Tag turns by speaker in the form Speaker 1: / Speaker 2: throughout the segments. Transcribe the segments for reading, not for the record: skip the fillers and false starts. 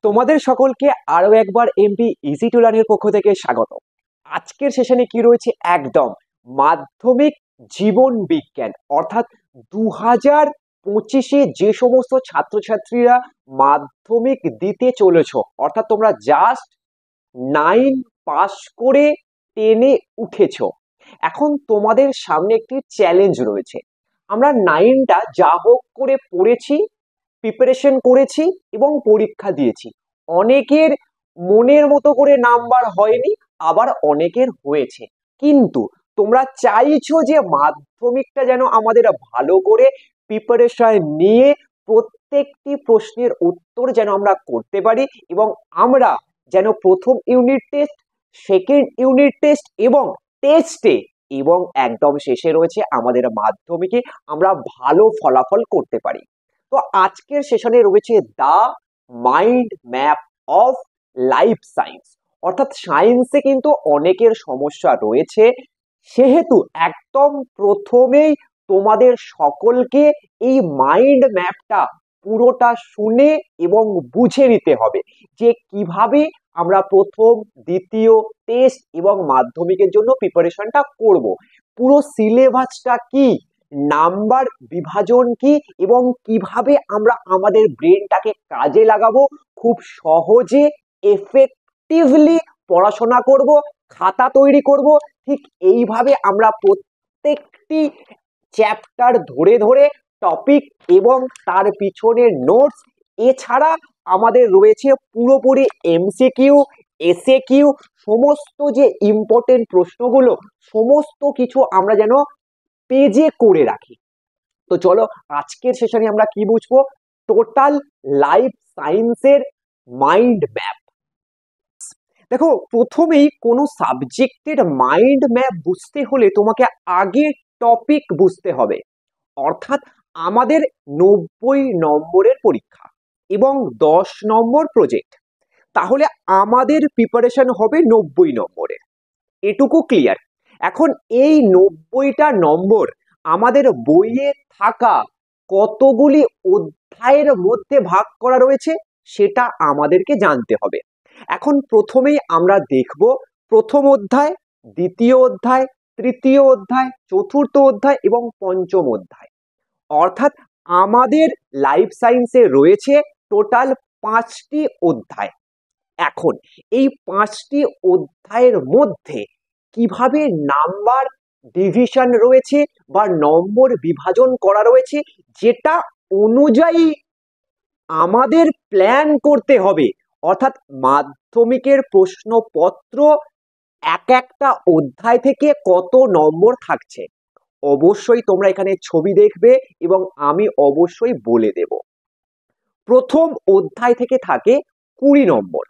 Speaker 1: তোমাদের সকলকে আরো একবার এমপি ইজি টু লার্নের পক্ষ থেকে স্বাগত। আজকের সেশনে কি রয়েছে, একদম মাধ্যমিক জীবন বিজ্ঞান অর্থাৎ 2025-এ যে সমস্ত ছাত্রছাত্রীরা মাধ্যমিক দিতে চলেছো, অর্থাৎ তোমরা জাস্ট 9 পাস করে 10-এ উঠেছো, এখন তোমাদের সামনে একটি চ্যালেঞ্জ রয়েছে। আমরা 9টা যা হোক করে পড়েছি, প্রিপারেশন করেছি এবং পরীক্ষা দিয়েছি। অনেকের মনের মতো করে নাম্বার হয়নি, আবার অনেকের হয়েছে, কিন্তু তোমরা চাইছো যে মাধ্যমিকটা যেন আমাদের ভালো করে প্রিপারেশন নিয়ে প্রত্যেকটি প্রশ্নের উত্তর যেন আমরা করতে পারি এবং আমরা যেন প্রথম unit test, second unit test এবং টেস্টে এবং একদম শেষে রয়েছে আমাদের মাধ্যমিকে আমরা ভালো ফলাফল করতে পারি। তো আজকের সেশনে রয়েছে the mind map of life science, অর্থাৎ সায়েন্সে কিন্তু অনেকের সমস্যা রয়েছে, সেহেতু একদম প্রথমেই তোমাদের সকলকে এই মাইন্ড ম্যাপটা পুরোটা শুনে এবং বুঝে নিতে হবে যে কিভাবে আমরা প্রথম, দ্বিতীয়, টেস্ট এবং মাধ্যমিকের জন্য প্রিপারেশনটা করব। পুরো সিলেবাসটা কি, নাম্বার বিভাজন কি এবং কিভাবে আমরা আমাদের ব্রেনটাকে কাজে লাগাবো, খুব সহজে এফেক্টিভলি পড়াশোনা করব, খাতা তৈরি করব। ঠিক এইভাবে আমরা প্রত্যেকটি চ্যাপ্টার ধরে ধরে টপিক এবং তার পিছনের নোটস, এছাড়া আমাদের রয়েছে পুরোপুরি এমসিকিউ, এসএকিউ, সমস্ত যে ইম্পর্টেন্ট প্রশ্নগুলো সমস্ত কিছু আমরা যেন পেজে করে রাখি। তো চলো আজকের সেশনে আমরা কি বুঝবো, টোটাল লাইফ সায়েন্সের মাইন্ড ম্যাপ। দেখো, প্রথমেই কোনো সাবজেক্টের মাইন্ড ম্যাপ বুঝতে হলে তোমাকে আগে টপিক বুঝতে হবে। অর্থাৎ আমাদের 90 নম্বরের পরীক্ষা এবং 10 নম্বর প্রজেক্ট, তাহলে আমাদের প্রিপারেশন হবে 90 নম্বরের, এটুকু ক্লিয়ার। এখন এই 90টা নম্বর আমাদের বইয়ে থাকা কতগুলি অধ্যায়ের মধ্যে ভাগ করা রয়েছে সেটা আমাদেরকে জানতে হবে। এখন প্রথমেই আমরা দেখব প্রথম অধ্যায়, দ্বিতীয় অধ্যায়, তৃতীয় অধ্যায়, চতুর্থ অধ্যায় এবং পঞ্চম অধ্যায়। অর্থাৎ আমাদের লাইফ সায়েন্সে রয়েছে টোটাল 5টি অধ্যায়। এখন এই 5টি অধ্যায়ের মধ্যে কিভাবে নাম্বার ডিভিশন রয়েছে বা নম্বর বিভাজন করা রয়েছে, যেটা অনুযায়ী আমাদের প্ল্যান করতে হবে। অর্থাৎ মাধ্যমিকের প্রশ্নপত্র এক একটা অধ্যায় থেকে কত নম্বর থাকছে, অবশ্যই তোমরা এখানে ছবি দেখবে এবং আমি অবশ্যই বলে দেব। প্রথম অধ্যায় থেকে থাকে 20 নম্বর,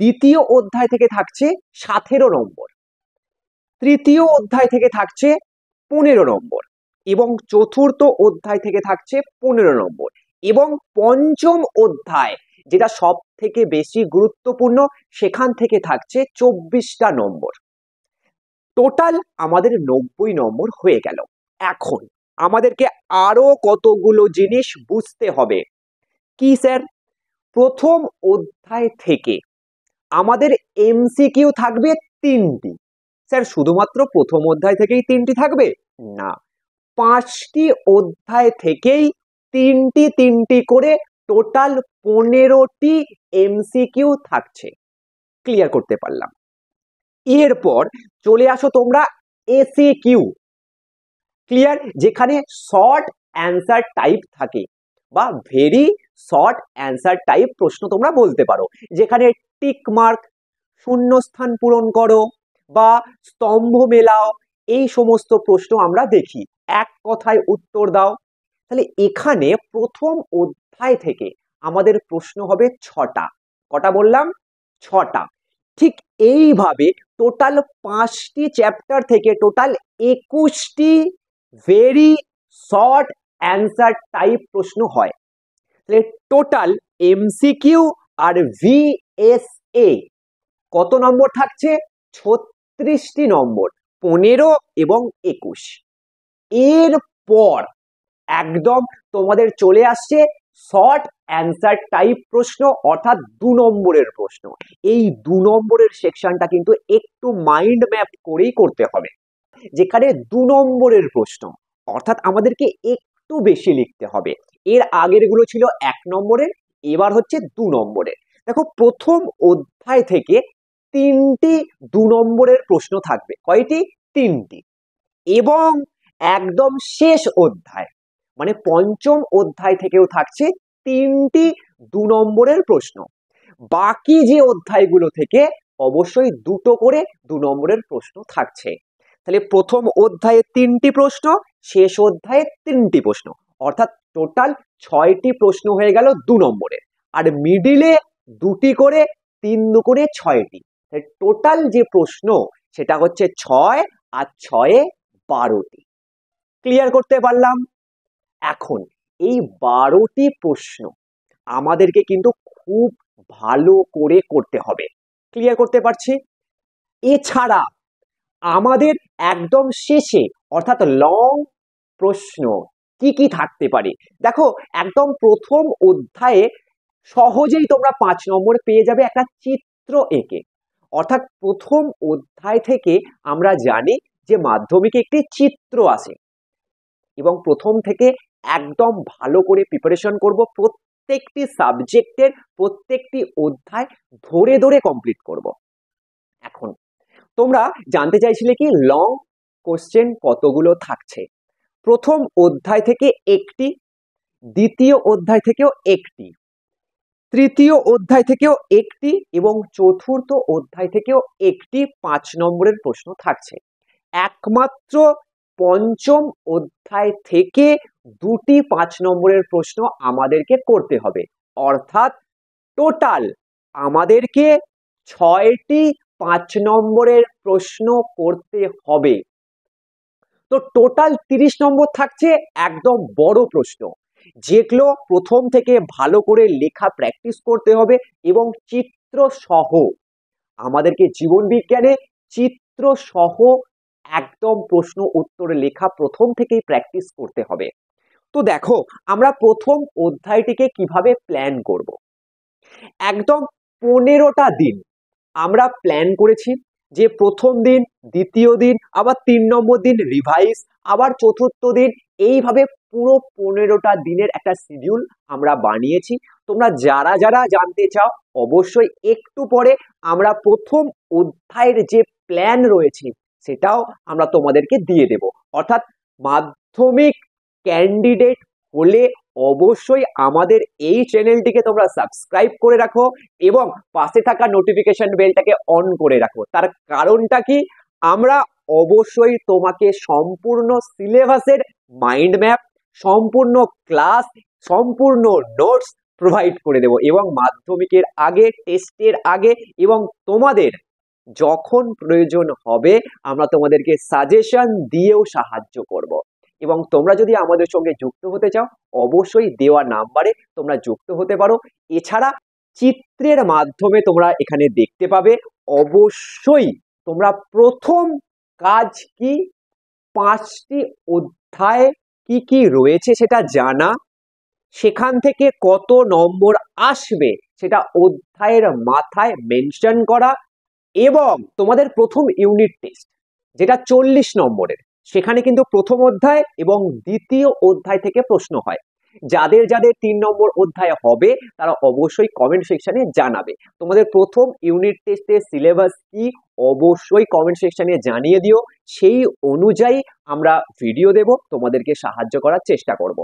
Speaker 1: দ্বিতীয় অধ্যায় থেকে থাকছে 17 নম্বর, তৃতীয় অধ্যায় থেকে থাকছে 15 নম্বর এবং চতুর্থ অধ্যায় থেকে থাকছে 15 নম্বর এবং পঞ্চম অধ্যায় যেটা সব থেকে বেশি গুরুত্বপূর্ণ, সেখান থেকে থাকছে 24টা নম্বর। টোটাল আমাদের 90 নম্বর হয়ে গেল। এখন আমাদেরকে আরো কতগুলো জিনিস বুঝতে হবে। কি স্যার? প্রথম অধ্যায় থেকে আমাদের এমসিকিউ থাকবে 3টি। স্যার শুধুমাত্র প্রথম অধ্যায় থেকেই 3টি থাকবে? না, 5টি অধ্যায় থেকেই 3টি করে টোটাল 15টি এমসিকিউ থাকছে। ক্লিয়ার করতে পারলাম? এরপর চলে আসো তোমরা এসিকিউ। ক্লিয়ার? যেখানে শর্ট অ্যান্সার টাইপ থাকে বা ভেরি শর্ট অ্যান্সার টাইপ প্রশ্ন তোমরা বলতে পারো, যেখানে টিক মার্ক, শূন্যস্থান পূরণ করো বা স্তম্ভ মেলাও, এই সমস্ত প্রশ্ন আমরা দেখি, এক কথায় উত্তর দাও। তাহলে এখানে প্রথম অধ্যায় থেকে আমাদের প্রশ্ন হবে 6টা। কটা বললাম? 6টা। ঠিক এইভাবে টোটাল 5টি চ্যাপ্টার থেকে টোটাল 21টি ভেরি শর্ট অ্যান্সার টাইপ প্রশ্ন হয়। তাহলে টোটাল এমসিকিউ আর ভিএসএ কত নম্বর থাকছে? 36টি নম্বর, 15 এবং 21। এরপর একদম তোমাদের চলে আসছে শর্ট অ্যান্সার টাইপ প্রশ্ন, অর্থাৎ 2 নম্বরের প্রশ্ন। এই 2 নম্বরের সেকশনটা কিন্তু একটু মাইন্ড ম্যাপ করেই করতে হবে, যেখানে 2 নম্বরের প্রশ্ন, অর্থাৎ আমাদেরকে একটু বেশি লিখতে হবে। এর আগের গুলো ছিল 1 নম্বরের, এবার হচ্ছে 2 নম্বরের। দেখো, প্রথম অধ্যায় থেকে 3টি 2 নম্বরের প্রশ্ন থাকবে। কয়টি? 3টি। এবং একদম শেষ অধ্যায় মানে পঞ্চম অধ্যায় থেকেও থাকছে 3টি 2 নম্বরের প্রশ্ন। বাকি যে অধ্যায়গুলো থেকে অবশ্যই 2টো করে 2 নম্বরের প্রশ্ন থাকছে। তাহলে প্রথম অধ্যায়ে 3টি প্রশ্ন, শেষ অধ্যায়ে 3টি প্রশ্ন, অর্থাৎ টোটাল 6টি প্রশ্ন হয়ে গেল 2 নম্বরের। আর মিডিলে 2টি করে, 3 2 করে 6টি। টোটাল যে প্রশ্ন সেটা হচ্ছে 6 আর 6 12টি। ক্লিয়ার করতে পারলাম? এখন এই 12টি প্রশ্ন আমাদেরকে কিন্তু খুব ভালো করে করতে হবে। ক্লিয়ার করতে পারছি? এছাড়া আমাদের একদম শেষে অর্থাৎ লং প্রশ্ন কি কি থাকতে পারে? দেখো, একদম প্রথম অধ্যায়ে সহজেই তোমরা 5 নম্বর পেয়ে যাবে একটা চিত্র এঁকে। অর্থাৎ প্রথম অধ্যায় থেকে আমরা জানি যে মাধ্যমিকে একটি চিত্র আসে, এবং প্রথম থেকে একদম ভালো করে প্রিপারেশন করব। প্রত্যেকটি সাবজেক্টের প্রত্যেকটি অধ্যায় ধরে ধরে কমপ্লিট করব। এখন তোমরা জানতে চাইছিলে কি লং কোশ্চেন কতগুলো থাকছে। প্রথম অধ্যায় থেকে একটি, দ্বিতীয় অধ্যায় থেকেও একটি, তৃতীয় অধ্যায় থেকেও একটি এবং চতুর্থ অধ্যায় থেকেও একটি 5 নম্বরের প্রশ্ন থাকছে। একমাত্র পঞ্চম অধ্যায় থেকে 2টি 5 নম্বরের প্রশ্ন আমাদেরকে করতে হবে। অর্থাৎ টোটাল আমাদেরকে 6টি 5 নম্বরের প্রশ্ন করতে হবে। তো টোটাল 30 নম্বর থাকছে একদম বড় প্রশ্ন, যেগুলো প্রথম থেকে ভালো করে লেখা প্র্যাকটিস করতে হবে এবং চিত্র সহ। আমাদেরকে জীবন বিজ্ঞানে চিত্র সহ একদম প্রশ্ন উত্তর লেখা প্রথম থেকেই প্র্যাকটিস করতে হবে। তো দেখো, আমরা প্রথম অধ্যায়টিকে কিভাবে প্ল্যান করব। একদম 15টা দিন আমরা প্ল্যান করেছি, যে প্রথম দিন, দ্বিতীয় দিন, আবার 3 নম্বর দিন রিভাইজ, আবার চতুর্থ দিন, এইভাবে পুরো 15টা দিনের একটা শিডিউল আমরা বানিয়েছি। তোমরা যারা যারা জানতে চাও অবশ্যই একটু পরে আমরা প্রথম অধ্যায়ের যে প্ল্যান রয়েছে সেটাও আমরা তোমাদেরকে দিয়ে দেব। অর্থাৎ মাধ্যমিক ক্যান্ডিডেট হলে অবশ্যই আমাদের এই চ্যানেলটিকে তোমরা সাবস্ক্রাইব করে রাখো এবং পাশে থাকা নোটিফিকেশন বেলটাকে অন করে রাখো। তার কারণটা কি? আমরা অবশ্যই তোমাকে সম্পূর্ণ সিলেবাসের মাইন্ড ম্যাপ, সম্পূর্ণ ক্লাস, সম্পূর্ণ নোটস প্রোভাইড করে দেব, এবং মাধ্যমিকের আগে, টেস্টের আগে এবং তোমাদের যখন প্রয়োজন হবে আমরা তোমাদেরকে সাজেশন দিয়েও সাহায্য করব। এবং তোমরা যদি আমাদের সঙ্গে যুক্ত হতে চাও অবশ্যই দেওয়া নাম্বারে তোমরা যুক্ত হতে পারো। এছাড়া চিত্রের মাধ্যমে তোমরা এখানে দেখতে পাবে। অবশ্যই তোমরা প্রথম কাজ কি, 5টি অধ্যায় কি কি রয়েছে সেটা জানা, সেখান থেকে কত নম্বর আসবে সেটা অধ্যায়ের মাথায় মেনশন করা, এবং তোমাদের প্রথম ইউনিট টেস্ট যেটা 40 নম্বরের, সেখানে কিন্তু প্রথম অধ্যায় এবং দ্বিতীয় অধ্যায় থেকে প্রশ্ন হয়। যাদের যাদের 3 নম্বর অধ্যায় হবে তারা অবশ্যই কমেন্ট সেকশনে জানাবে। তোমাদের প্রথম ইউনিট টেস্টের সিলেবাস কি অবশ্যই কমেন্ট সেকশনে জানিয়ে দিও। সেই অনুযায়ী আমরা ভিডিও দেব, তোমাদেরকে সাহায্য করার চেষ্টা করব।